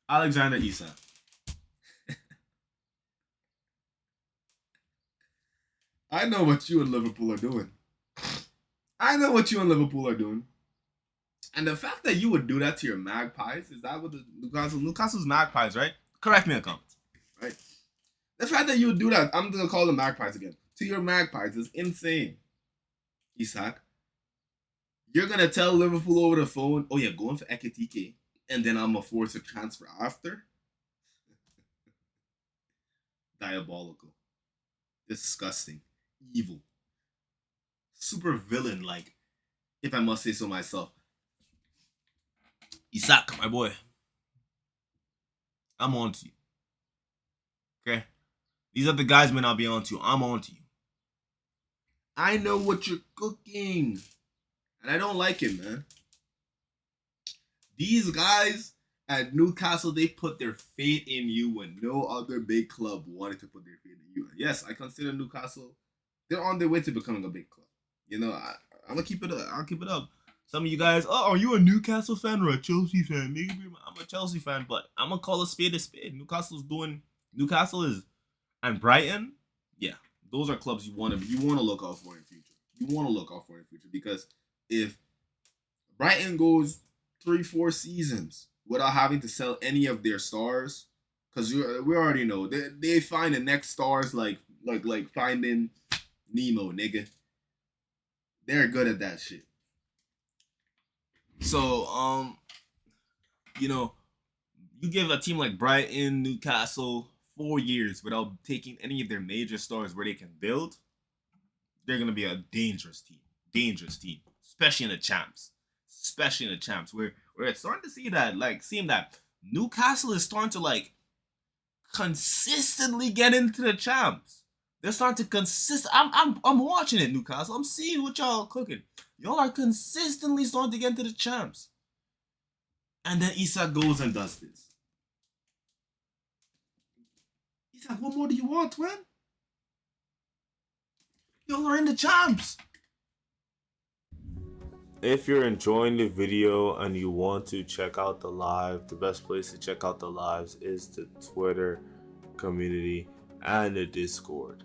Alexander Isak. I know what you and Liverpool are doing. I know what you and Liverpool are doing. And the fact that you would do that to your Magpies, is that what the Newcastle's Magpies, right? Correct me in the comments, right? The fact that you would do that, I'm gonna call them Magpies again, to your Magpies is insane. Isak, you're gonna tell Liverpool over the phone, oh yeah, going for Ekitike, and then I'm gonna force a transfer after? Diabolical. Disgusting. Evil. Super villain like, if I must say so myself. Isak, my boy. I'm on to you. Okay? These other guys may not be on to you. I'm on to you. I know what you're cooking. And I don't like it, man. These guys at Newcastle, they put their faith in you when no other big club wanted to put their faith in you. Yes, I consider Newcastle, they're on their way to becoming a big club. You know, I'm gonna keep it up. I'll keep it up. Some of you guys, oh, are you a Newcastle fan or a Chelsea fan? Maybe I'm a Chelsea fan, but I'm gonna call a spade a spade. Newcastle is, and Brighton, yeah, those are clubs you want to look out for in future. You want to look out for in future because if Brighton goes 3-4 seasons without having to sell any of their stars, because we already know they find the next stars like finding Nemo, nigga. They're good at that shit. So, you know, you give a team like Brighton, Newcastle 4 years without taking any of their major stars where they can build, they're gonna be a dangerous team. Dangerous team. Especially in the champs. Where it's starting to see that, like, seeing that Newcastle is starting to like consistently get into the champs. They're starting to I'm watching it, Newcastle. I'm seeing what y'all cooking. Y'all are consistently starting to get into the champs. And then Isak goes and does this. Isak, what more do you want, twin? Y'all are in the champs. If you're enjoying the video and you want to check out the live, the best place to check out the lives is the Twitter community and the Discord.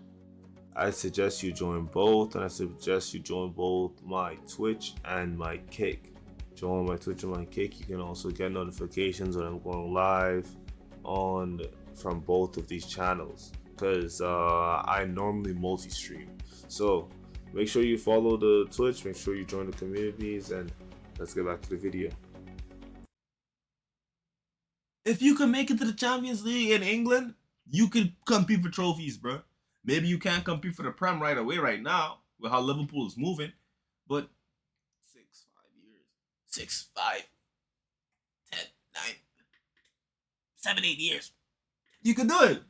I suggest you join both, and I suggest you join both my Twitch and my Kick. Join my Twitch and my Kick. You can also get notifications when I'm going live from both of these channels, because I normally multi-stream. So make sure you follow the Twitch, make sure you join the communities, and let's get back to the video. If you can make it to the Champions League in England, you could compete for trophies, bro. Maybe you can't compete for the Prem right away right now with how Liverpool is moving, but 6, 5, 10, 9, 7, 8 years, you can do it.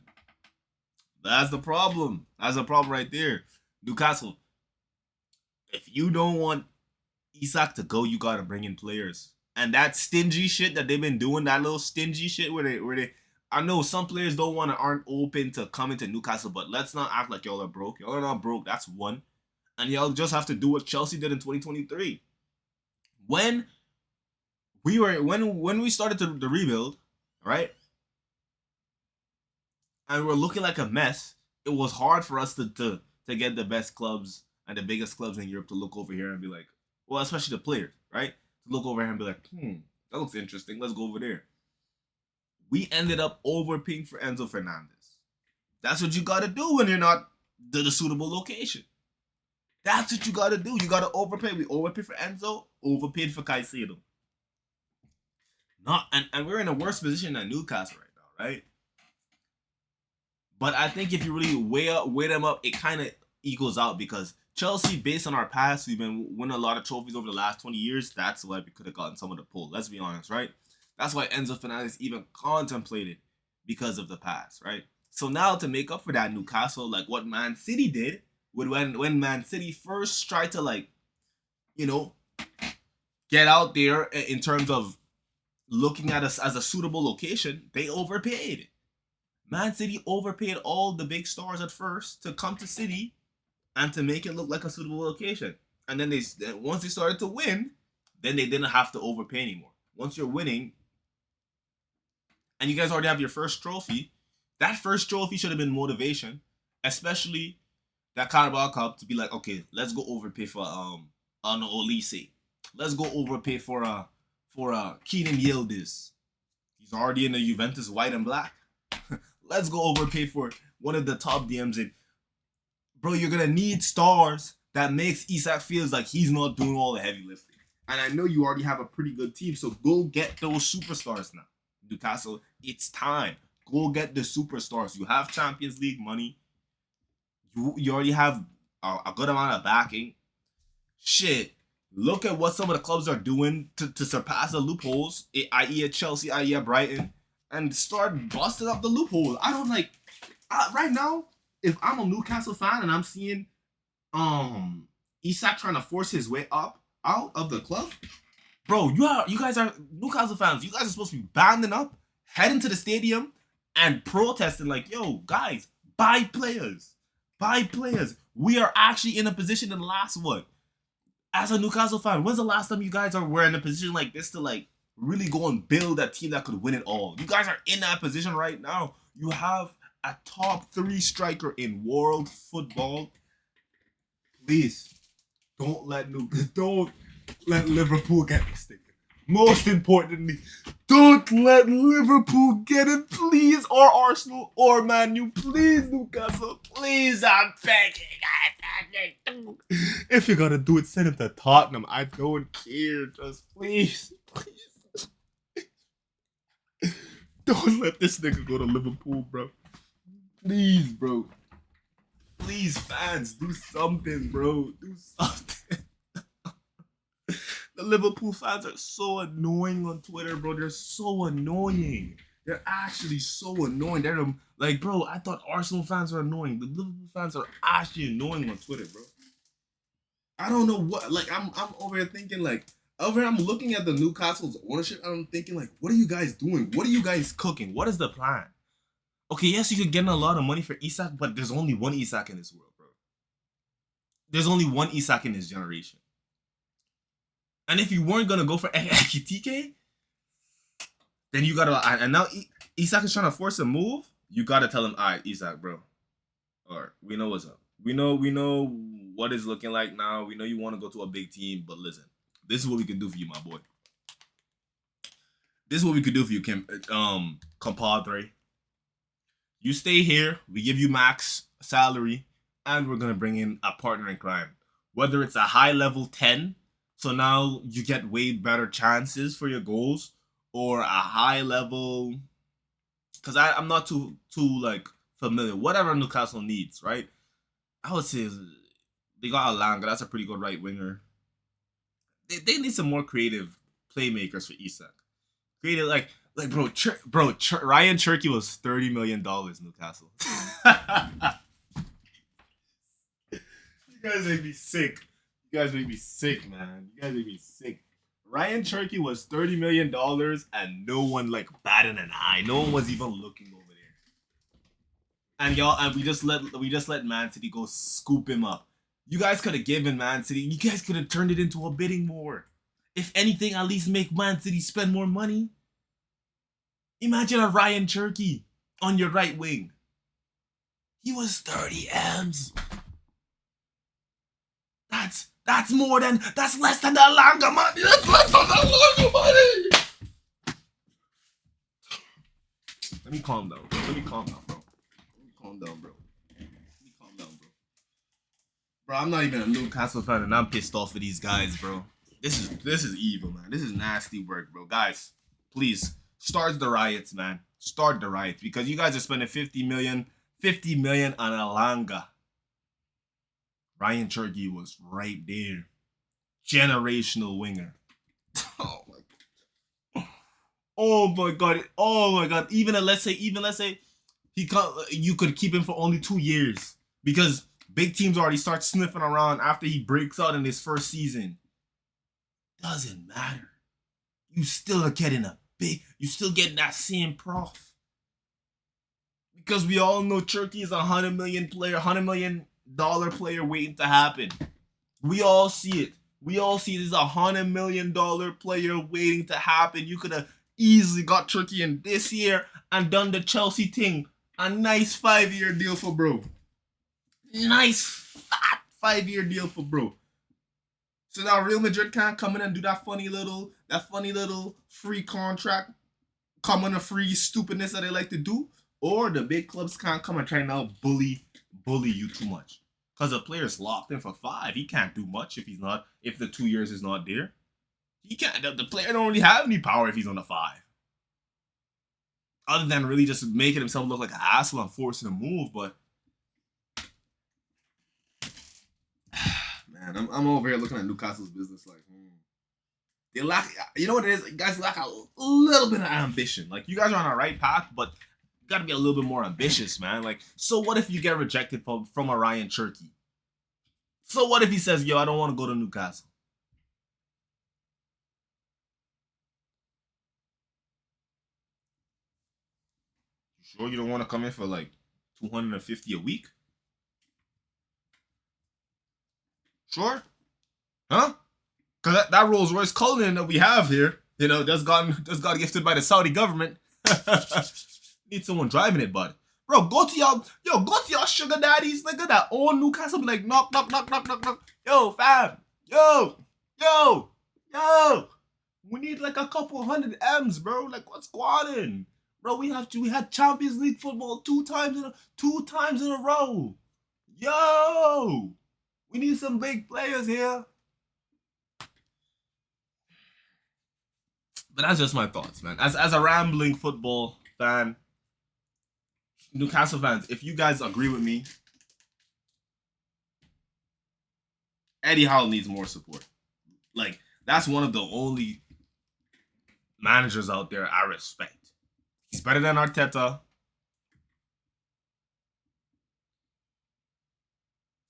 That's the problem. That's the problem right there. Newcastle, if you don't want Isak to go, you gotta bring in players. And that stingy shit that they've been doing, that little stingy shit where they I know some players aren't open to coming to Newcastle, but let's not act like y'all are broke. Y'all are not broke. That's one. And y'all just have to do what Chelsea did in 2023. When we started the rebuild, right? And we're looking like a mess, it was hard for us to get the best clubs and the biggest clubs in Europe to look over here and be like, well, especially the players, right? To look over here and be like, that looks interesting. Let's go over there. We ended up overpaying for Enzo Fernandez. That's what you got to do when you're not the suitable location. That's what you got to do. You got to overpay. We overpaid for Enzo, overpaid for Caicedo. And we're in a worse position than Newcastle right now, right? But I think if you really weigh them up, it kind of equals out, because Chelsea, based on our past, we've been winning a lot of trophies over the last 20 years. That's why we could have gotten some of the pull. Let's be honest, right? That's why Enzo Fernandez even contemplated, because of the past, right? So now to make up for that, Newcastle, like what Man City did, when Man City first tried to, like, you know, get out there in terms of looking at us as a suitable location, they overpaid. Man City overpaid all the big stars at first to come to City and to make it look like a suitable location. And then once they started to win, then they didn't have to overpay anymore. Once you're winning, and you guys already have your first trophy. That first trophy should have been motivation, especially that Carabao Cup, to be like, okay, let's go overpay for Arne Olise. Let's go overpay for Keenan Yildiz. He's already in the Juventus white and black. Let's go overpay for one of the top DMs. And bro, you're gonna need stars that makes Isak feels like he's not doing all the heavy lifting. And I know you already have a pretty good team, so go get those superstars now. Newcastle, it's time. Go get the superstars. You have Champions League money. You already have a good amount of backing. Shit. Look at what some of the clubs are doing to surpass the loopholes, i.e. at Chelsea, i.e. at Brighton, and start busting up the loopholes. I don't like... right now, if I'm a Newcastle fan and I'm seeing Isak trying to force his way out of the club, bro, you guys are Newcastle fans. You guys are supposed to be banding up, heading to the stadium, and protesting like, yo, guys, buy players. Buy players. We are actually in a position in the last, what? As a Newcastle fan, when's the last time you guys were in a position like this to like really go and build a team that could win it all? You guys are in that position right now. You have a top 3 striker in world football. Please don't let Liverpool get mistaken. Most importantly, don't let Liverpool get it, please, or Arsenal, or Man U, please, Newcastle, please, I'm begging. If you're gonna do it, send him to Tottenham. I don't care, just please. Don't let this nigga go to Liverpool, bro. Please, bro. Please, fans, do something, bro. Do something. The Liverpool fans are so annoying on Twitter, bro. They're so annoying. They're actually so annoying. They're like, bro, I thought Arsenal fans were annoying. The Liverpool fans are actually annoying on Twitter, bro. I don't know what, like, I'm over here thinking, like, I'm looking at the Newcastle's ownership, and I'm thinking, like, what are you guys doing? What are you guys cooking? What is the plan? Okay, yes, you could get a lot of money for Isak, but there's only one Isak in this world, bro. There's only one Isak in this generation. And if you weren't gonna go for Ekitike, then you gotta, and now Isak is trying to force a move. You gotta tell him, all right, Isak, bro. All right, we know what's up. We know what it's looking like now. We know you want to go to a big team, but listen, this is what we can do for you, my boy. This is what we could do for you, compadre. You stay here. We give you max salary, and we're gonna bring in a partner in crime. Whether it's a high level 10. So now you get way better chances for your goals, or a high level, because I'm not too like familiar. Whatever Newcastle needs, right? I would say they got Alanga. That's a pretty good right winger. They need some more creative playmakers for Isak. Creative like Ryan Cherky was $30 million Newcastle. You guys make me sick. You guys make me sick, man. You guys make me sick. Ryan Cherky was $30 million and no one like batted an eye. No one was even looking over there. And we just let Man City go scoop him up. You guys could have given Man City. You guys could have turned it into a bidding war. If anything, at least make Man City spend more money. Imagine a Ryan Cherky on your right wing. He was 30 M's. That's less than the Alanga money. That's less than the Alanga money. Let me calm down, bro. Bro, I'm not even a Newcastle fan, and I'm pissed off for these guys, bro. This is evil, man. This is nasty work, bro. Guys, please start the riots, man. Start the riots, because you guys are spending 50 million on Alanga. Ryan Cherky was right there. Generational winger. Oh my god. Even let's say you could keep him for only 2 years, because big teams already start sniffing around after he breaks out in his first season. Doesn't matter. You still getting that same prof. Because we all know Cherky is a $100 million player waiting to happen. We all see it. This is a $100 million player waiting to happen. You could have easily got Turkey in this year and done the Chelsea thing. A nice 5-year deal for bro. Nice fat 5-year deal for bro. So now Real Madrid can't come in and do that funny little free contract, come on a free stupidness that they like to do, or the big clubs can't come and try and now bully you too much. Because the player's locked in for 5. He can't do much if the 2 years is not there. He can't. The player don't really have any power if he's on the 5. Other than really just making himself look like an asshole and forcing a move, but man, I'm over here looking at Newcastle's business like, they lack. You know what it is? Guys lack a little bit of ambition. Like, you guys are on the right path, but you gotta be a little bit more ambitious, man. Like, so what if you get rejected from Orion Cherky? So what if he says, yo, I don't want to go to Newcastle? You sure you don't want to come in for like 250 a week? Sure? Huh? Because that Rolls Royce Cullinan that we have here, you know, just got gifted by the Saudi government. Need someone driving it, bud. Bro, go to y'all sugar daddies, nigga, that own Newcastle. Be like, knock. Yo, fam. Yo. We need like a couple 100 M's, bro. Like, what's going on? Bro, we had Champions League football 2 times in a row. Yo. We need some big players here. But that's just my thoughts, man. As a rambling football fan, Newcastle fans, if you guys agree with me, Eddie Howe needs more support. Like, that's one of the only managers out there I respect. He's better than Arteta.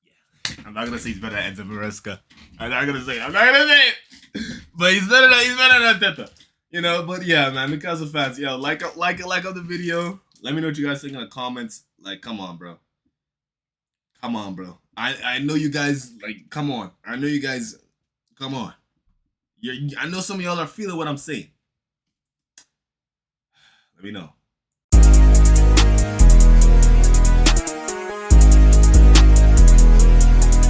Yeah, I'm not gonna say he's better than Enzo Maresca. I'm not gonna say it. But he's better than Arteta. You know, but yeah, man, Newcastle fans, yo, like on the video. Let me know what you guys think in the comments. Like, come on, bro. I know you guys, like, come on. I know you guys, come on. I know some of y'all are feeling what I'm saying. Let me know.